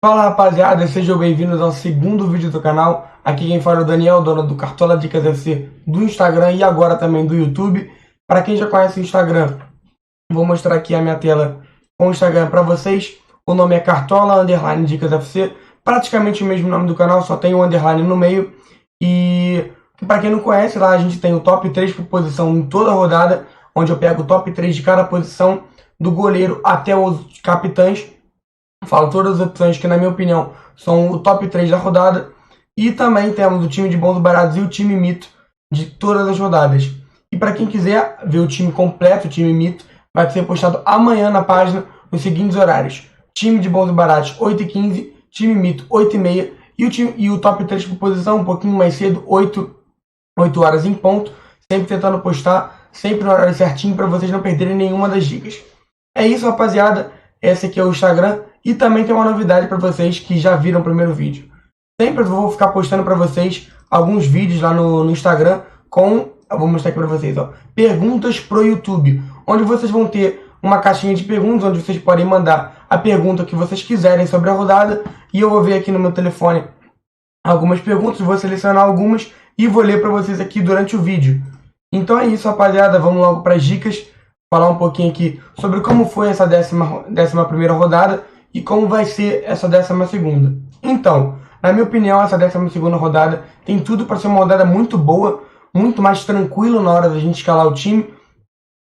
Fala rapaziada, sejam bem-vindos ao segundo vídeo do canal. Aqui quem fala é o Daniel, dono do Cartola Dicas FC do Instagram e agora também do YouTube. Para quem já conhece o Instagram, vou mostrar aqui a minha tela com o Instagram para vocês. O nome é Cartola _ Dicas FC, praticamente o mesmo nome do canal, só tem o underline no meio. E para quem não conhece, lá a gente tem o top 3 por posição em toda a rodada, onde eu pego o top 3 de cada posição, do goleiro até os capitães. Falo todas as opções que, na minha opinião, são o top 3 da rodada. E também temos o time de bons baratos e o time mito de todas as rodadas. E para quem quiser ver o time completo, o time mito, vai ser postado amanhã na página nos seguintes horários: time de bons baratos 8h15, time mito 8h30 e o top 3 por posição um pouquinho mais cedo, 8 horas em ponto. Sempre tentando postar, sempre no horário certinho para vocês não perderem nenhuma das dicas. É isso, rapaziada. Esse aqui é o Instagram. E também tem uma novidade para vocês que já viram o primeiro vídeo. Sempre eu vou ficar postando para vocês alguns vídeos lá no Instagram com... Eu vou mostrar aqui para vocês, ó. Perguntas pro YouTube. Onde vocês vão ter uma caixinha de perguntas, onde vocês podem mandar a pergunta que vocês quiserem sobre a rodada. E eu vou ver aqui no meu telefone algumas perguntas, vou selecionar algumas e vou ler para vocês aqui durante o vídeo. Então é isso, rapaziada. Vamos logo para as dicas. Falar um pouquinho aqui sobre como foi essa décima primeira rodada e como vai ser essa 12ª. Então, na minha opinião, essa 12ª rodada tem tudo para ser uma rodada muito boa, muito mais tranquila na hora da gente escalar o time.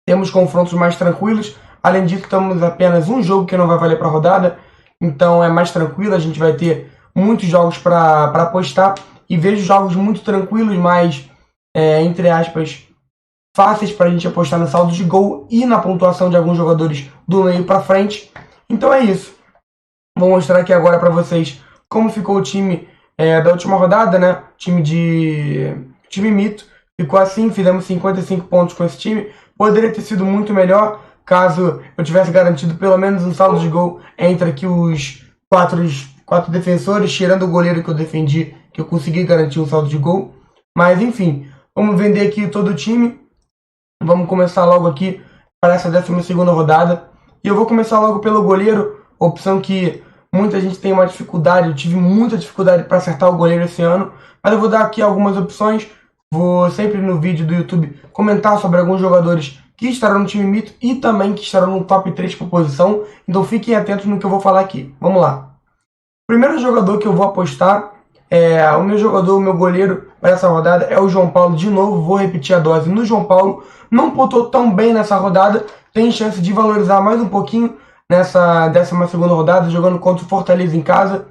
Temos confrontos mais tranquilos. Além disso, temos apenas um jogo que não vai valer para a rodada, então é mais tranquilo. A gente vai ter muitos jogos para apostar e vejo jogos muito tranquilos, mais, entre aspas, fáceis para a gente apostar no saldo de gol e na pontuação de alguns jogadores do meio para frente. Então é isso. Vou mostrar aqui agora para vocês como ficou o time da última rodada, né? Time mito. Ficou assim, fizemos 55 pontos com esse time. Poderia ter sido muito melhor caso eu tivesse garantido pelo menos um saldo de gol entre aqui os quatro defensores, tirando o goleiro que eu defendi, que eu consegui garantir um saldo de gol. Mas enfim, vamos vender aqui todo o time. Vamos começar logo aqui para essa 12ª rodada. E eu vou começar logo pelo goleiro, opção que muita gente tem uma dificuldade. Eu tive muita dificuldade para acertar o goleiro esse ano. Mas eu vou dar aqui algumas opções. Vou sempre no vídeo do YouTube comentar sobre alguns jogadores que estarão no time mito e também que estarão no top 3 por posição. Então fiquem atentos no que eu vou falar aqui. Vamos lá. O primeiro jogador que eu vou apostar o meu goleiro para essa rodada é o João Paulo. De novo, vou repetir a dose no João Paulo. Não pontuou tão bem nessa rodada, tem chance de valorizar mais um pouquinho nessa 12ª rodada, jogando contra o Fortaleza em casa.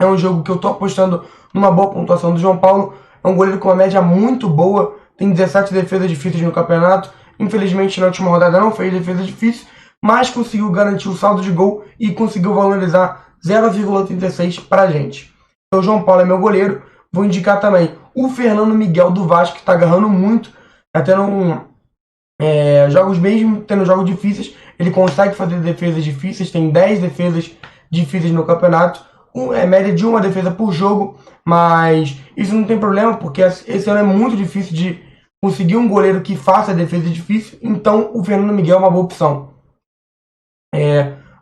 É um jogo que eu estou apostando numa boa pontuação do João Paulo. É um goleiro com uma média muito boa, tem 17 defesas difíceis no campeonato. Infelizmente, na última rodada não fez defesa difícil, mas conseguiu garantir o saldo de gol e conseguiu valorizar 0,86 para a gente. Então, o João Paulo é meu goleiro. Vou indicar também o Fernando Miguel do Vasco, que está agarrando muito, está tendo jogos, mesmo tendo jogos difíceis, ele consegue fazer defesas difíceis, tem 10 defesas difíceis no campeonato, média de uma defesa por jogo, mas isso não tem problema, porque esse ano é muito difícil de conseguir um goleiro que faça defesa difícil, então o Fernando Miguel é uma boa opção.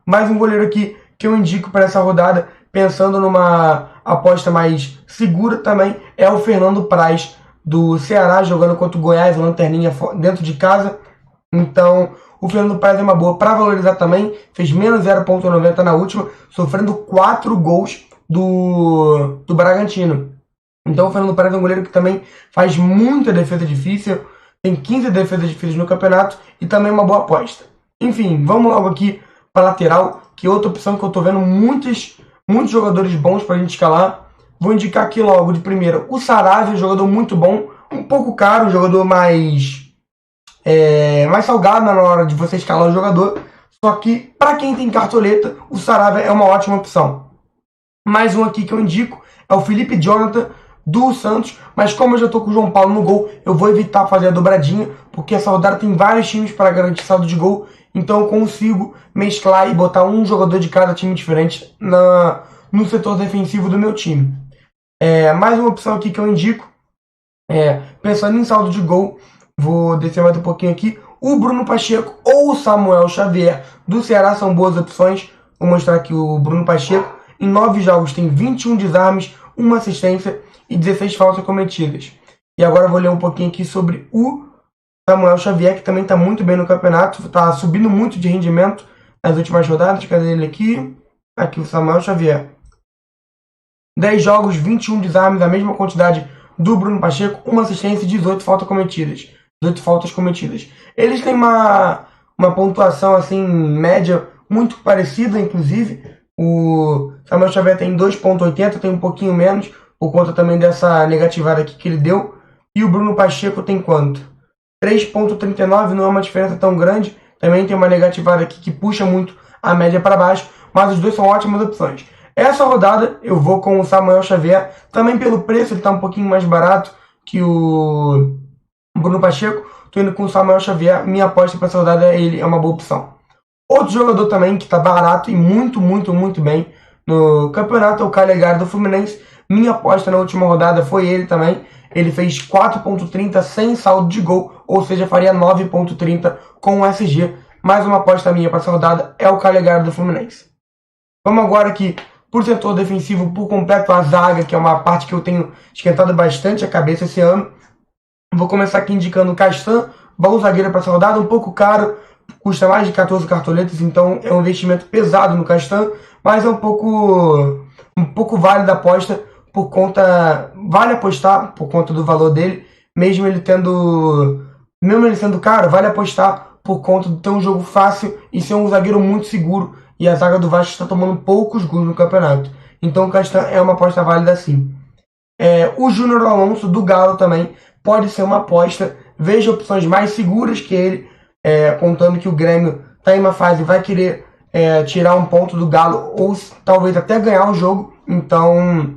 Mais um goleiro aqui que eu indico para essa rodada, pensando numa aposta mais segura também, é o Fernando Praz, do Ceará, jogando contra o Goiás, lanterninha dentro de casa. Então, o Fernando Praz é uma boa para valorizar também. Fez menos 0,90 na última, sofrendo 4 gols do Bragantino. Então, o Fernando Praz é um goleiro que também faz muita defesa difícil. Tem 15 defesas difíceis no campeonato e também uma boa aposta. Enfim, vamos logo aqui para lateral, que é outra opção que eu estou vendo muitos jogadores bons para a gente escalar. Vou indicar aqui logo de primeira o Saravia, jogador muito bom, um pouco caro, um jogador mais salgado na hora de você escalar o jogador. Só que para quem tem cartoleta, o Saravia é uma ótima opção. Mais um aqui que eu indico é o Felipe Jonathan do Santos, mas como eu já estou com o João Paulo no gol, eu vou evitar fazer a dobradinha, porque essa rodada tem vários times para garantir saldo de gol, então eu consigo mesclar e botar um jogador de cada time diferente no setor defensivo do meu time. Mais uma opção aqui que eu indico, pensando em saldo de gol, vou descer mais um pouquinho aqui, o Bruno Pacheco ou o Samuel Xavier do Ceará são boas opções. Vou mostrar aqui o Bruno Pacheco. Em 9 jogos tem 21 desarmes, 1 assistência e 16 faltas cometidas. E agora eu vou ler um pouquinho aqui sobre o Samuel Xavier, que também está muito bem no campeonato, está subindo muito de rendimento nas últimas rodadas. Cadê ele aqui? Aqui o Samuel Xavier. 10 jogos, 21 desarmes, a mesma quantidade do Bruno Pacheco, 1 assistência e 18 faltas cometidas. 18 faltas cometidas. Eles têm uma pontuação assim, média muito parecida, inclusive. O Samuel Xavier tem 2,80, tem um pouquinho menos, por conta também dessa negativada aqui que ele deu. E o Bruno Pacheco tem quanto? 3,39, não é uma diferença tão grande. Também tem uma negativada aqui que puxa muito a média para baixo, mas os dois são ótimas opções. Essa rodada eu vou com o Samuel Xavier, também pelo preço ele está um pouquinho mais barato que o Bruno Pacheco. Estou indo com o Samuel Xavier, minha aposta para essa rodada ele é uma boa opção. Outro jogador também que está barato e muito bem no campeonato é o Calegari do Fluminense. Minha aposta na última rodada foi ele também. Ele fez 4,30 sem saldo de gol, ou seja, faria 9,30 com o SG. Mais uma aposta minha para essa rodada é o Calegari do Fluminense. Vamos agora aqui por setor defensivo por completo, a zaga, que é uma parte que eu tenho esquentado bastante a cabeça esse ano. Vou começar aqui indicando o Castan, bom zagueiro para essa rodada, um pouco caro, custa mais de 14 cartoletas, então é um investimento pesado no Castan, mas é um pouco válido a aposta, por conta, vale apostar por conta do valor dele, mesmo ele sendo caro, vale apostar por conta de ter um jogo fácil e ser um zagueiro muito seguro, e a zaga do Vasco está tomando poucos gols no campeonato. Então o Castan é uma aposta válida sim. O Júnior Alonso do Galo também pode ser uma aposta. Veja opções mais seguras que ele, contando que o Grêmio está em uma fase e vai querer tirar um ponto do Galo ou talvez até ganhar o jogo. Então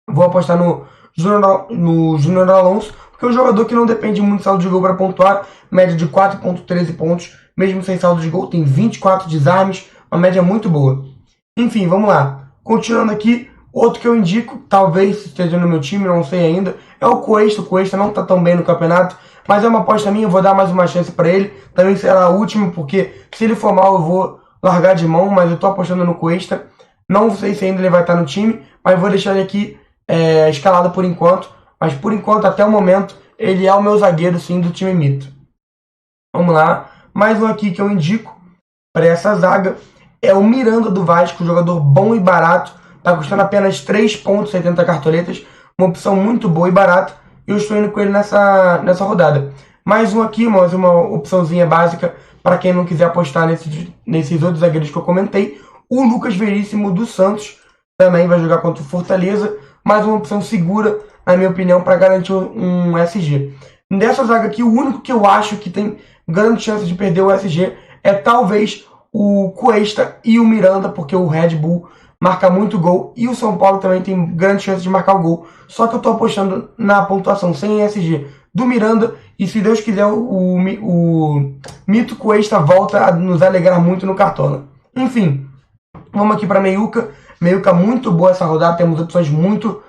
vou apostar no Júnior Alonso, porque é um jogador que não depende muito de saldo de gol para pontuar, média de 4,13 pontos, mesmo sem saldo de gol, tem 24 desarmes, uma média muito boa. Enfim, vamos lá. Continuando aqui, outro que eu indico, talvez esteja no meu time, não sei ainda, é o Cuesta. O Cuesta não está tão bem no campeonato, mas é uma aposta minha, eu vou dar mais uma chance para ele. Também será a última, porque se ele for mal eu vou largar de mão, mas eu estou apostando no Cuesta. Não sei se ainda ele vai estar no time, mas vou deixar ele aqui escalado por enquanto. Mas por enquanto, até o momento, ele é o meu zagueiro sim do time mito. Vamos lá, mais um aqui que eu indico para essa zaga é o Miranda do Vasco, jogador bom e barato, está custando apenas 3,70 cartoletas, uma opção muito boa e barata, e eu estou indo com ele nessa rodada. Mais um aqui, mais uma opçãozinha básica para quem não quiser apostar nesses outros zagueiros que eu comentei. O Lucas Veríssimo do Santos também vai jogar contra o Fortaleza, mais uma opção segura, na minha opinião, para garantir um SG. Dessa zaga aqui, o único que eu acho que tem grande chance de perder o SG é talvez o Cuesta e o Miranda, porque o Red Bull marca muito gol e o São Paulo também tem grande chance de marcar o gol. Só que eu estou apostando na pontuação sem SG do Miranda, e se Deus quiser o Mito Cuesta volta a nos alegrar muito no Cartola. Enfim, vamos aqui para Meiuca. Meiuca muito boa essa rodada, temos opções muito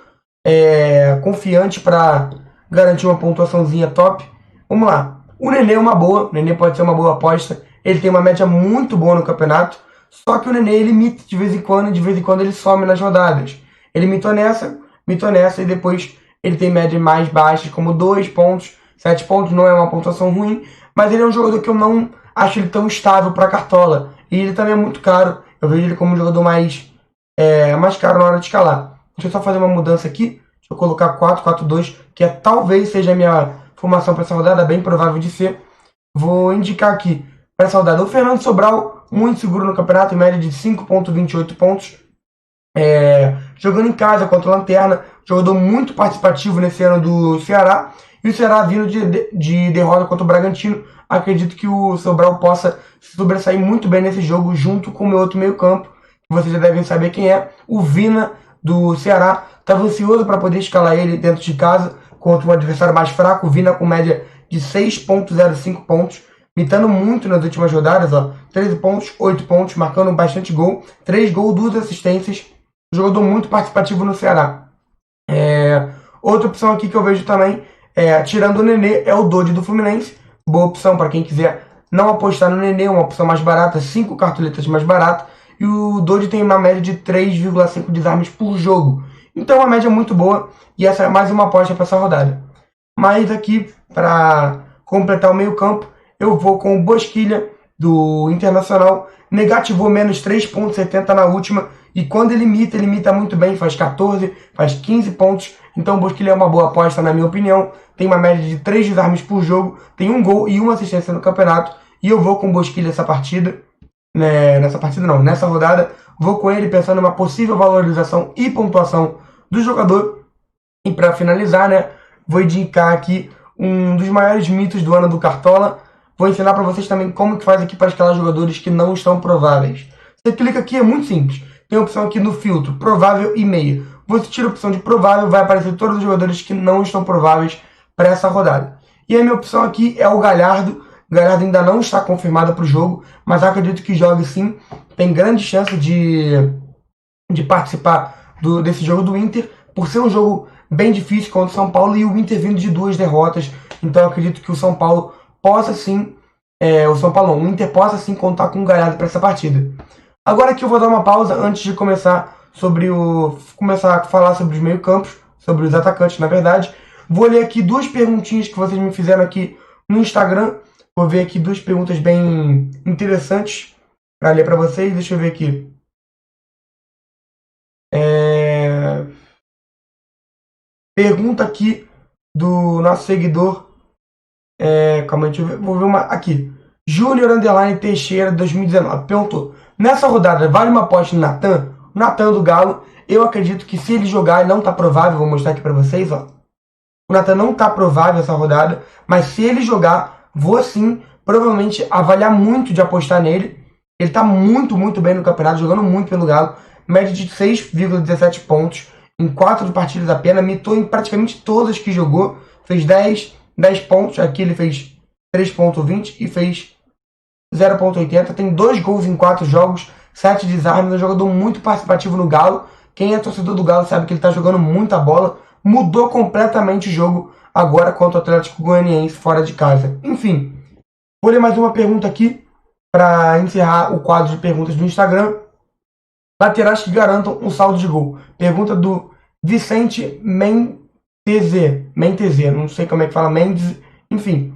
confiantes para garantir uma pontuaçãozinha top. Vamos lá, o Nenê é uma boa, o Nenê pode ser uma boa aposta, ele tem uma média muito boa no campeonato, só que o Nenê ele imita de vez em quando ele some nas rodadas. Ele mitou nessa e depois ele tem médias mais baixas, como 2 pontos, 7 pontos, não é uma pontuação ruim, mas ele é um jogador que eu não acho ele tão estável para Cartola, e ele também é muito caro, eu vejo ele como um jogador mais caro na hora de escalar. Deixa eu só fazer uma mudança aqui, deixa eu colocar 4-4-2, que talvez seja a minha formação para essa rodada, bem provável de ser. Vou indicar aqui para essa rodada o Fernando Sobral, muito seguro no campeonato, em média de 5,28 pontos. Jogando em casa contra a Lanterna, jogador muito participativo nesse ano do Ceará, e o Ceará vindo de derrota contra o Bragantino. Acredito que o Sobral possa se sobressair muito bem nesse jogo, junto com o meu outro meio campo, que vocês já devem saber quem é, o Vina do Ceará. Estava ansioso para poder escalar ele dentro de casa contra um adversário mais fraco, o Vina com média de 6,05 pontos, mitando muito nas últimas rodadas, 13 pontos, 8 pontos, marcando bastante gol, 3 gols, 2 assistências, jogador muito participativo no Ceará. Outra opção aqui que eu vejo também, tirando o Nenê, é o Dodi do Fluminense, boa opção para quem quiser não apostar no Nenê, uma opção mais barata, 5 cartoletas mais barata. e o Dodge tem uma média de 3,5 desarmes por jogo. Então é uma média muito boa e essa é mais uma aposta para essa rodada. Mas aqui, para completar o meio campo, eu vou com o Bosquilha do Internacional. Negativou menos 3,70 na última. E quando ele imita muito bem. Faz 14, faz 15 pontos. Então o Bosquilha é uma boa aposta, na minha opinião. Tem uma média de 3 desarmes por jogo. Tem um gol e uma assistência no campeonato. E eu vou com o Bosquilha nessa partida. Nessa rodada. Vou com ele pensando em uma possível valorização e pontuação do jogador. E para finalizar, né, vou indicar aqui um dos maiores mitos do ano do Cartola. Vou ensinar para vocês também como que faz aqui para escalar jogadores que não estão prováveis. Você clica aqui, é muito simples. Tem a opção aqui no filtro, provável e meio. Você tira a opção de provável, vai aparecer todos os jogadores que não estão prováveis para essa rodada. E a minha opção aqui é o Galhardo. O Galhardo ainda não está confirmado para o jogo, mas acredito que jogue sim. Tem grande chance de participar desse jogo do Inter, por ser um jogo bem difícil contra o São Paulo e o Inter vindo de 2 derrotas. Então eu acredito que o São Paulo possa sim, o Inter possa sim contar com o Galhardo para essa partida. Agora aqui eu vou dar uma pausa antes de começar a falar sobre os meio-campos, sobre os atacantes, na verdade. Vou ler aqui 2 perguntinhas que vocês me fizeram aqui no Instagram. Vou ver aqui 2 perguntas bem interessantes para ler para vocês. Deixa eu ver aqui. Pergunta aqui do nosso seguidor. Calma aí, deixa eu ver. Vou ver uma aqui. Júnior Underline Teixeira 2019 perguntou: nessa rodada vale uma aposta no Natan? O Natan do Galo, eu acredito que se ele jogar, ele não tá provável. Vou mostrar aqui pra vocês, ó. O Natan não tá provável essa rodada, mas se ele jogar, vou sim, provavelmente avaliar muito de apostar nele. Ele tá muito bem no campeonato, jogando muito pelo Galo. Média de 6,17 pontos em 4 partidas apenas. Mitou em praticamente todas que jogou. Fez 10 pontos. Aqui ele fez 3,20 e fez 0,80. Tem 2 gols em 4 jogos, 7 desarmes. É um jogador muito participativo no Galo. Quem é torcedor do Galo sabe que ele tá jogando muita bola. Mudou completamente o jogo agora contra o Atlético Goianiense fora de casa. Enfim, vou ler mais uma pergunta aqui para encerrar o quadro de perguntas do Instagram. Laterais que garantam um saldo de gol. Pergunta do Vicente Mentezê. Não sei como é que fala, Mendes. Enfim.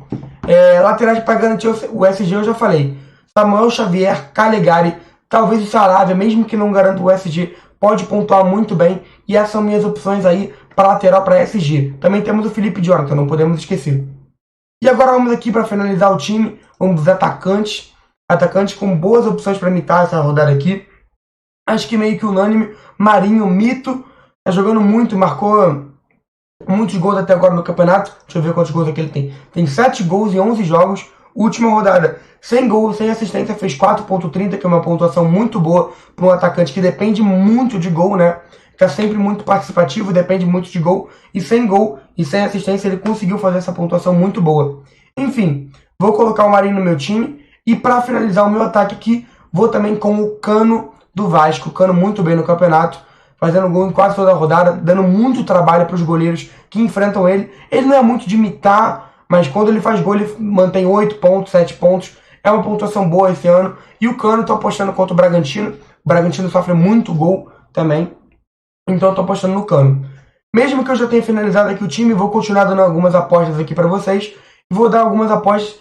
Laterais para garantir o SG eu já falei. Samuel Xavier, Calegari, talvez o Saravia, mesmo que não garanta o SG, pode pontuar muito bem. E essas são minhas opções aí para lateral para SG. Também temos o Felipe Jonathan, não podemos esquecer. E agora vamos aqui para finalizar o time. Vamos dos atacantes. Atacantes com boas opções para imitar essa rodada aqui. Acho que meio que unânime. Marinho, mito. Tá jogando muito, marcou muitos gols até agora no campeonato. Deixa eu ver quantos gols aqui ele tem. Tem 7 gols em 11 jogos. Última rodada, sem gol, sem assistência, fez 4,30, que é uma pontuação muito boa para um atacante que depende muito de gol, né? Tá sempre muito participativo, depende muito de gol. E sem gol e sem assistência, ele conseguiu fazer essa pontuação muito boa. Enfim, vou colocar o Marinho no meu time. E para finalizar o meu ataque aqui, vou também com o Cano do Vasco. O Cano muito bem no campeonato, fazendo gol em quase toda a rodada, dando muito trabalho para os goleiros que enfrentam ele. Ele não é muito de imitar, mas quando ele faz gol, ele mantém 8 pontos, 7 pontos. É uma pontuação boa esse ano. E o Cano, estou apostando contra o Bragantino. O Bragantino sofre muito gol também. Então estou apostando no Cano. Mesmo que eu já tenha finalizado aqui o time, vou continuar dando algumas apostas aqui para vocês. Vou dar algumas apostas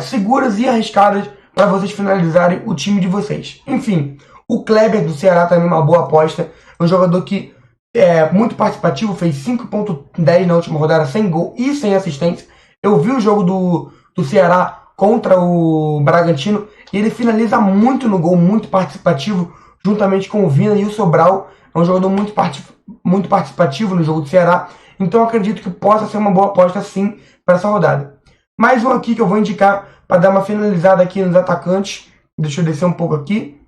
seguras e arriscadas para vocês finalizarem o time de vocês. Enfim, o Kleber do Ceará também é uma boa aposta. É um jogador que é muito participativo, fez 5,10 na última rodada, sem gol e sem assistência. Eu vi o jogo do Ceará contra o Bragantino e ele finaliza muito no gol, muito participativo, juntamente com o Vina e o Sobral. É um jogador muito participativo no jogo do Ceará. Então eu acredito que possa ser uma boa aposta sim para essa rodada. Mais um aqui que eu vou indicar para dar uma finalizada aqui nos atacantes. Deixa eu descer um pouco aqui.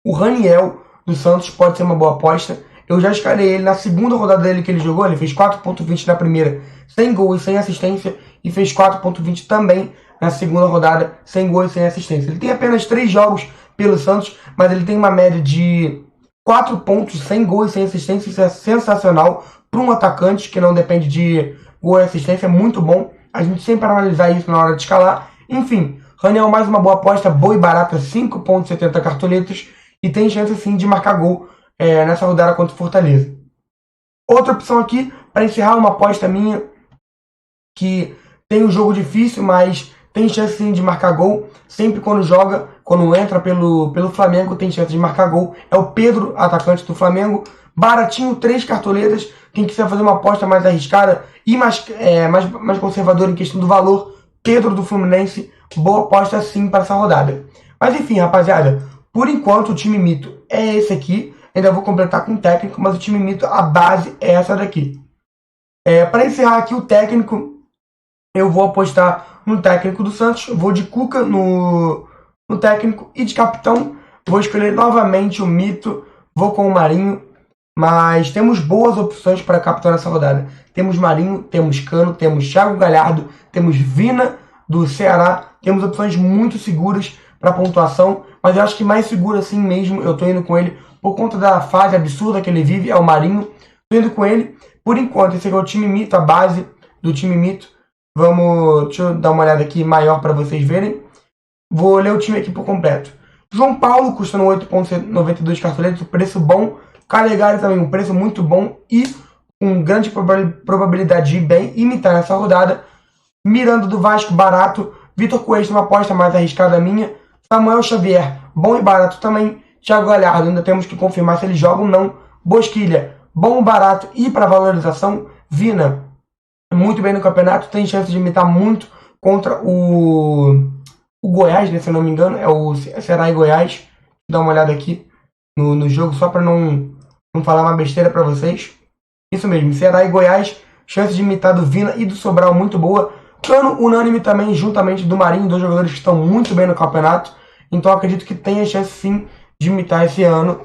O Raniel do Santos pode ser uma boa aposta. Eu já escalei ele na segunda rodada dele que ele jogou. Ele fez 4,20 na primeira, sem gol e sem assistência. E fez 4,20 também na segunda rodada, sem gol e sem assistência. Ele tem apenas 3 jogos pelo Santos, mas ele tem uma média de 4 pontos sem gol e sem assistência. Isso é sensacional para um atacante que não depende de gol e assistência. É muito bom a gente sempre analisar isso na hora de escalar. Enfim, Raniel, mais uma boa aposta, boa e barata, 5,70 cartoletas, e tem chance sim de marcar gol nessa rodada contra o Fortaleza. Outra opção aqui, para encerrar, uma aposta minha, que tem um jogo difícil, mas tem chance sim de marcar gol. Sempre quando joga, quando entra pelo Flamengo, tem chance de marcar gol. É o Pedro, atacante do Flamengo. Baratinho, 3 cartoletas. Quem quiser fazer uma aposta mais arriscada e mais conservadora em questão do valor, Pedro do Fluminense, boa aposta sim para essa rodada. Mas enfim, rapaziada, por enquanto o time mito é esse aqui. Ainda vou completar com o técnico, mas o time mito, a base é essa daqui. Para encerrar aqui o técnico, eu vou apostar no técnico do Santos, vou de Cuca no técnico, e de capitão vou escolher novamente o mito, vou com o Marinho, mas temos boas opções para capitão nessa rodada. Temos Marinho, temos Cano, temos Thiago Galhardo, temos Vina do Ceará, temos opções muito seguras para pontuação, mas eu acho que mais seguro assim mesmo, eu tô indo com ele, por conta da fase absurda que ele vive, é o Marinho, tô indo com ele. Por enquanto, esse aqui é o time mito, a base do time mito. Deixa eu dar uma olhada aqui maior para vocês verem. Vou ler o time aqui por completo. João Paulo, custando 8,92 cartoletas, preço bom. Calegari também, um preço muito bom e com grande probabilidade de ir bem, imitar nessa rodada. Miranda do Vasco, barato. Vitor Coelho, uma aposta mais arriscada minha. Samuel Xavier, bom e barato também. Thiago Galhardo, ainda temos que confirmar se ele joga ou não. Bosquilha, bom, barato e para valorização. Vina, muito bem no campeonato, tem chance de imitar muito contra o Goiás, né, se eu não me engano, é o Ceará e Goiás. Vou dar uma olhada aqui no jogo, só para não falar uma besteira para vocês. Isso mesmo, Ceará e Goiás, chance de imitar do Vina e do Sobral muito boa. Cano, unânime também, juntamente do Marinho, 2 jogadores que estão muito bem no campeonato. Então acredito que tenha chance sim de imitar esse ano.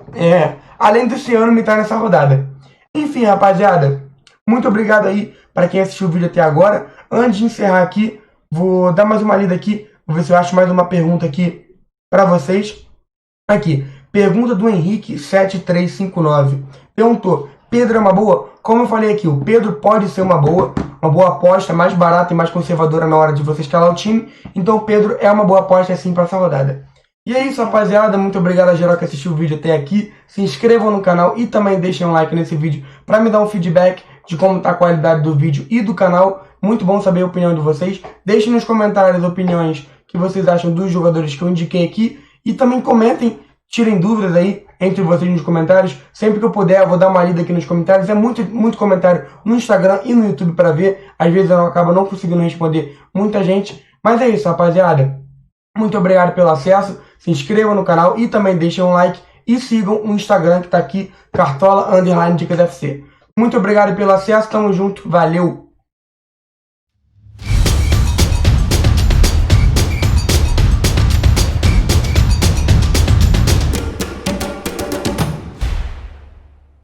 Além desse ano, imitar nessa rodada. Enfim, rapaziada, muito obrigado aí para quem assistiu o vídeo até agora. Antes de encerrar aqui, vou dar mais uma lida aqui. Vou ver se eu acho mais uma pergunta aqui para vocês. Aqui, pergunta do Henrique7359. Perguntou, Pedro é uma boa? Como eu falei aqui, o Pedro pode ser uma boa aposta, mais barata e mais conservadora na hora de você escalar o time. Então o Pedro é uma boa aposta assim para essa rodada. E é isso, rapaziada. Muito obrigado a geral que assistiu o vídeo até aqui. Se inscrevam no canal e também deixem um like nesse vídeo para me dar um feedback de como está a qualidade do vídeo e do canal. Muito bom saber a opinião de vocês. Deixem nos comentários as opiniões que vocês acham dos jogadores que eu indiquei aqui. E também comentem, tirem dúvidas aí entre vocês nos comentários. Sempre que eu puder, eu vou dar uma lida aqui nos comentários. É muito comentário no Instagram e no YouTube para ver. Às vezes eu acabo não conseguindo responder muita gente. Mas é isso, rapaziada. Muito obrigado pelo acesso. Se inscrevam no canal e também deixem um like. E sigam o Instagram que está aqui, Cartola_Dicas FC. Muito obrigado pelo acesso. Tamo junto. Valeu!